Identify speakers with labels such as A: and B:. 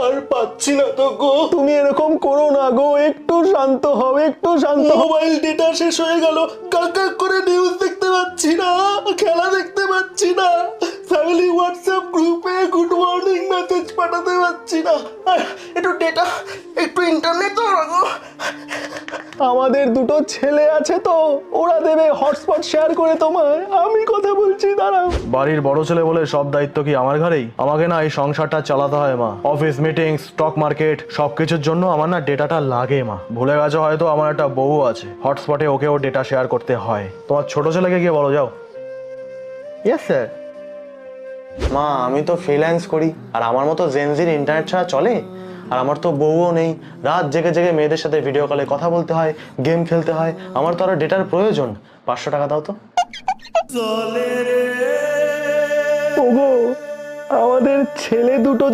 A: আর পাচ্ছি না তো গো।
B: তুমি এরকম করো না গো, একটু শান্ত হও, একটু শান্ত হও।
A: মোবাইল ডেটা শেষ হয়ে গেল, কাকা করে নিউজ দেখতে পাচ্ছি না, খেলা দেখতে পাচ্ছি না, ফ্যামিলি হোয়াটসঅ্যাপ গ্রুপে গুড মর্নিং মেসেজ পাঠাতে পারছি না। আর একটু ডেটা, একটু ইন্টারনেট গো।
B: আমাদের দুটো ছেলে আছে তো, ওরা দেবে হটস্পট শেয়ার করে তোমায়। আমি কথা বলছি, দাঁড়াও। বাড়ির বড় ছেলে বলে সব দায়িত্ব কি আমার ঘরেই? আমাকে না এই সংসারটা চালাতে হয় মা। অফিস মিটিং, স্টক মার্কেট সবকিছুর জন্য আমার না ডেটাটা লাগে মা। ভুলে গেছো হয়তো আমার একটা বউ আছে, হটস্পটে ওকেও ডেটা শেয়ার করতে হয়। তোমার ছোট ছেলেকে গিয়ে বলো, যাও।
C: Yes sir. মা, আমি তো ফ্রিল্যান্স করি, আর আমার মতো জেনজির ইন্টারনেট ছাড়া চলে? আর আমার তো বউও নেই, রাত জেগে জেগে মেয়েদের সাথে ভিডিও কলে কথা বলতে হয়, গেম খেলতে হয়। আমার তো আরো ডেটার প্রয়োজন। 500 টাকা দাও তো।
B: ওগো, আমাদের ছেলে দুটো যে